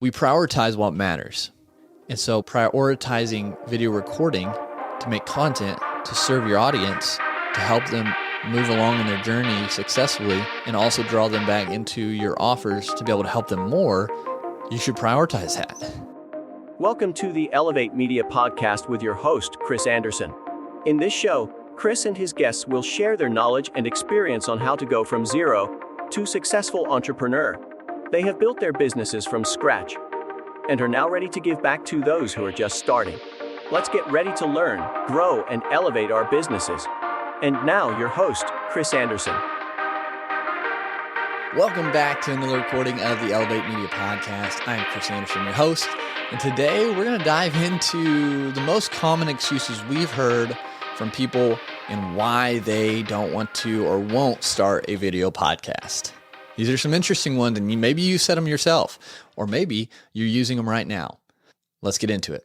We prioritize what matters. And so prioritizing video recording to make content to serve your audience, to help them move along in their journey successfully, and also draw them back into your offers to be able to help them more, you should prioritize that. Welcome to the Elevate Media Podcast with your host, Chris Anderson. In this show, Chris and his guests will share their knowledge and experience on how to go from zero to successful entrepreneur. They have built their businesses from scratch and are now ready to give back to those who are just starting. Let's get ready to learn, grow, and elevate our businesses. And now, your host, Chris Anderson. Welcome back to another recording of the Elevate Media Podcast. I'm Chris Anderson, your host, and today we're going to dive into the most common excuses we've heard from people and why they don't want to or won't start a video podcast. These are some interesting ones, and maybe you said them yourself, or maybe you're using them right now. Let's get into it.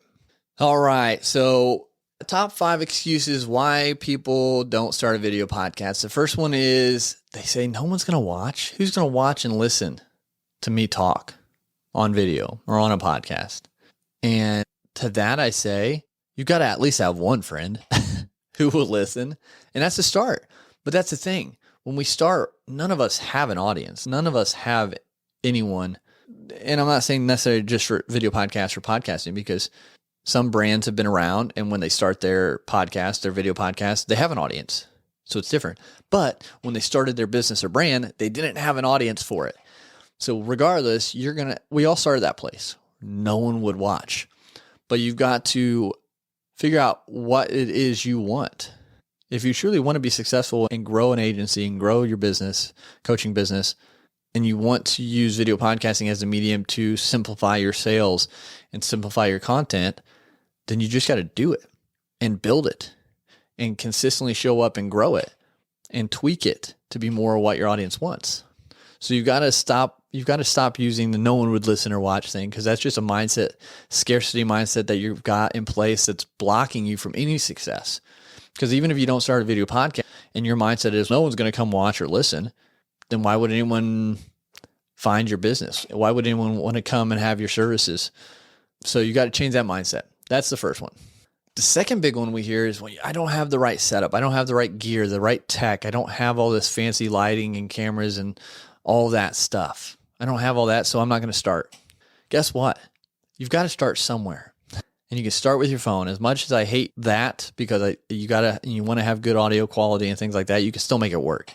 All right, so top 5 excuses why people don't start a video podcast. The first one is they say, no one's going to watch. Who's going to watch and listen to me talk on video or on a podcast? And to that I say, you've got to at least have one friend who will listen, and that's the start. But that's the thing. When we start, none of us have an audience. None of us have anyone. And I'm not saying necessarily just for video podcasts or podcasting, because some brands have been around, and when they start their podcast, their video podcast, they have an audience. So it's different. But when they started their business or brand, they didn't have an audience for it. So regardless, we all started that place. No one would watch. But you've got to figure out what it is you want. If you truly want to be successful and grow an agency and grow your business, coaching business, and you want to use video podcasting as a medium to simplify your sales and simplify your content, then you just got to do it and build it and consistently show up and grow it and tweak it to be more of what your audience wants. So you've got to stop using the no one would listen or watch thing, because that's just a mindset, scarcity mindset that you've got in place that's blocking you from any success. Because even if you don't start a video podcast and your mindset is no one's going to come watch or listen, then why would anyone find your business? Why would anyone want to come and have your services? So you got to change that mindset. That's the first one. The second big one we hear is, well, I don't have the right setup. I don't have the right gear, the right tech. I don't have all this fancy lighting and cameras and all that stuff. I don't have all that, so I'm not going to start. Guess what? You've got to start somewhere. And you can start with your phone. As much as I hate that, because you want to have good audio quality and things like that, you can still make it work.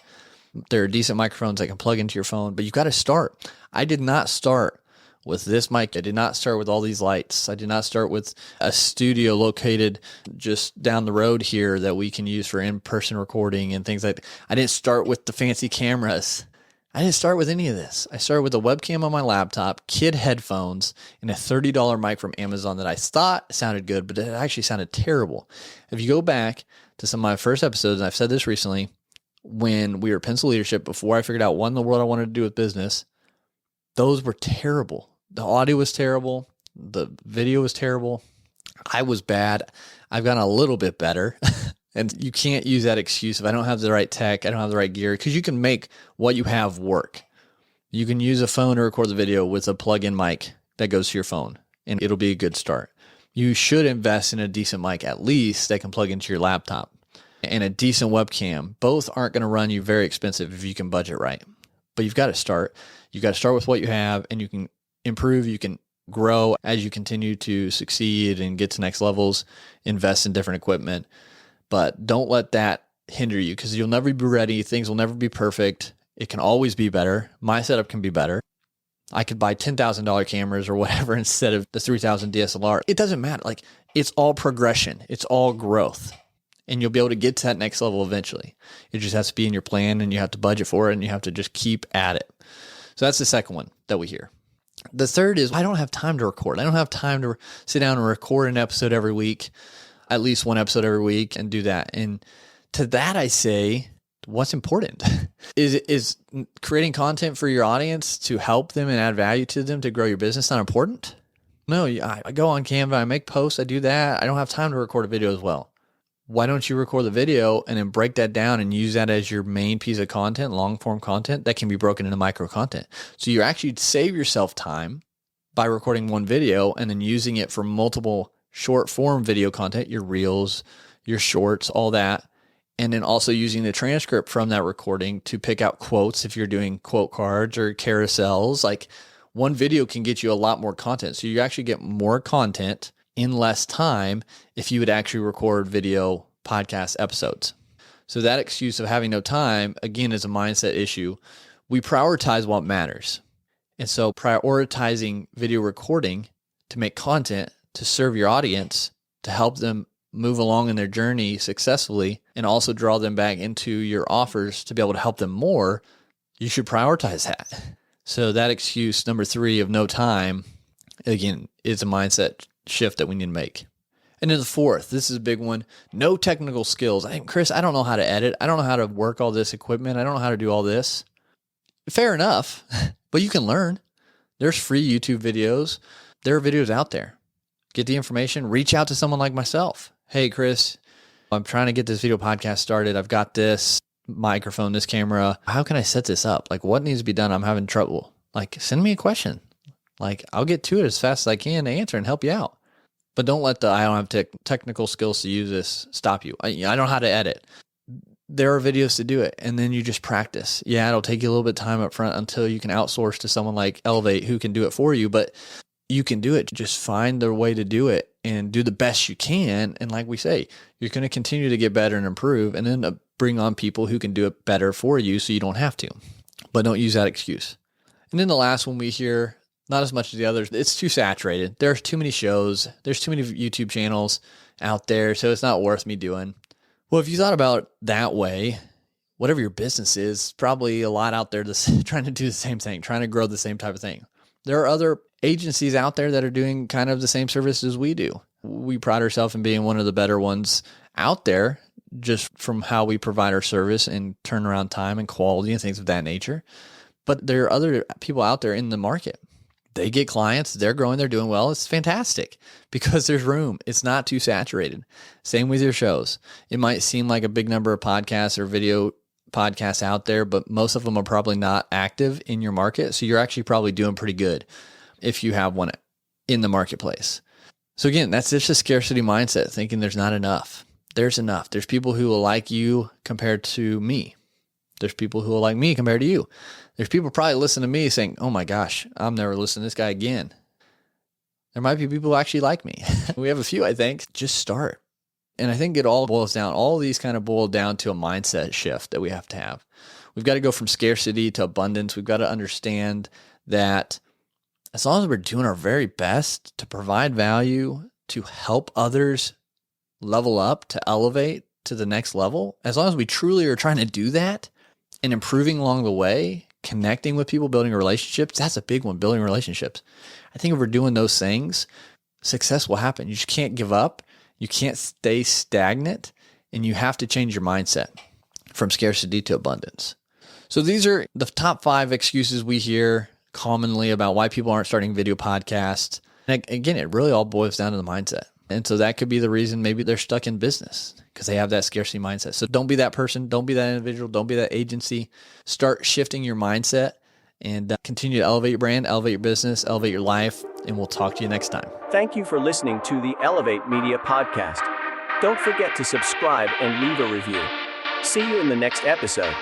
There are decent microphones that can plug into your phone, but you got to start. I did not start with this mic. I did not start with all these lights. I did not start with a studio located just down the road here that we can use for in-person recording and things like that. I didn't start with the fancy cameras. I didn't start with any of this. I started with a webcam on my laptop, kid headphones, and a $30 mic from Amazon that I thought sounded good, but it actually sounded terrible. If you go back to some of my first episodes, and I've said this recently, when we were Pencil Leadership, before I figured out what in the world I wanted to do with business, those were terrible. The audio was terrible. The video was terrible. I was bad. I've gotten a little bit better. And you can't use that excuse if I don't have the right tech, I don't have the right gear, because you can make what you have work. You can use a phone to record the video with a plug-in mic that goes to your phone, and it'll be a good start. You should invest in a decent mic, at least, that can plug into your laptop, and a decent webcam. Both aren't going to run you very expensive if you can budget right. But you've got to start. You've got to start with what you have, and you can improve, you can grow as you continue to succeed and get to next levels, invest in different equipment. But don't let that hinder you, because you'll never be ready. Things will never be perfect. It can always be better. My setup can be better. I could buy $10,000 cameras or whatever instead of the 3000 DSLR. It doesn't matter. Like, it's all progression. It's all growth. And you'll be able to get to that next level eventually. It just has to be in your plan, and you have to budget for it, and you have to just keep at it. So that's the second one that we hear. The third is, I don't have time to record. I don't have time to sit down and record an episode every week. At least one episode every week, and do that. And to that I say, what's important? Is creating content for your audience to help them and add value to them to grow your business not important? No, I go on Canva, I make posts, I do that. I don't have time to record a video as well. Why don't you record the video and then break that down and use that as your main piece of content, long form content that can be broken into micro content? So you actually save yourself time by recording one video and then using it for multiple short form video content, your reels, your shorts, all that. And then also using the transcript from that recording to pick out quotes if you're doing quote cards or carousels. Like one video can get you a lot more content. So you actually get more content in less time if you would actually record video podcast episodes. So that excuse of having no time, again, is a mindset issue. We prioritize what matters. And so prioritizing video recording to make content to serve your audience, to help them move along in their journey successfully, and also draw them back into your offers to be able to help them more, you should prioritize that. So that excuse number 3 of no time, again, is a mindset shift that we need to make. And then the 4th, this is a big one, no technical skills. Chris, I don't know how to edit. I don't know how to work all this equipment. I don't know how to do all this. Fair enough, but you can learn. There's free YouTube videos. There are videos out there. Get the information, reach out to someone like myself. Hey, Chris, I'm trying to get this video podcast started. I've got this microphone, this camera. How can I set this up? Like, what needs to be done? I'm having trouble. Like, send me a question. Like, I'll get to it as fast as I can to answer and help you out. But don't let the I don't have technical skills to use this stop you. I don't know how to edit. There are videos to do it, and then you just practice. Yeah, it'll take you a little bit of time up front until you can outsource to someone like Elevate who can do it for you, but you can do it. Just find the way to do it and do the best you can. And like we say, you're going to continue to get better and improve, and then bring on people who can do it better for you so you don't have to. But don't use that excuse. And then the last one we hear, not as much as the others, it's too saturated. There's too many shows. There's too many YouTube channels out there, so it's not worth me doing. Well, if you thought about it that way, whatever your business is, probably a lot out there trying to do the same thing, trying to grow the same type of thing. There are other agencies out there that are doing kind of the same service as we do. We pride ourselves in being one of the better ones out there, just from how we provide our service and turnaround time and quality and things of that nature. But there are other people out there in the market. They get clients, they're growing, they're doing well. It's fantastic because there's room. It's not too saturated. Same with your shows. It might seem like a big number of podcasts or video podcasts out there, but most of them are probably not active in your market. So you're actually probably doing pretty good if you have one in the marketplace. So again, that's just a scarcity mindset, thinking there's not enough. There's enough. There's people who will like you compared to me. There's people who will like me compared to you. There's people probably listening to me saying, oh my gosh, I'm never listening to this guy again. There might be people who actually like me. We have a few, I think. Just start. And I think it all boils down, all these kind of boil down to a mindset shift that we have to have. We've got to go from scarcity to abundance. We've got to understand that as long as we're doing our very best to provide value, to help others level up, to elevate to the next level, as long as we truly are trying to do that and improving along the way, connecting with people, building relationships, that's a big one, building relationships. I think if we're doing those things, success will happen. You just can't give up. You can't stay stagnant, and you have to change your mindset from scarcity to abundance. So these are the top 5 excuses we hear commonly about why people aren't starting video podcasts. And again, it really all boils down to the mindset. And so that could be the reason maybe they're stuck in business because they have that scarcity mindset. So don't be that person. Don't be that individual. Don't be that agency. Start shifting your mindset and continue to elevate your brand, elevate your business, elevate your life. And we'll talk to you next time. Thank you for listening to the Elevate Media Podcast. Don't forget to subscribe and leave a review. See you in the next episode.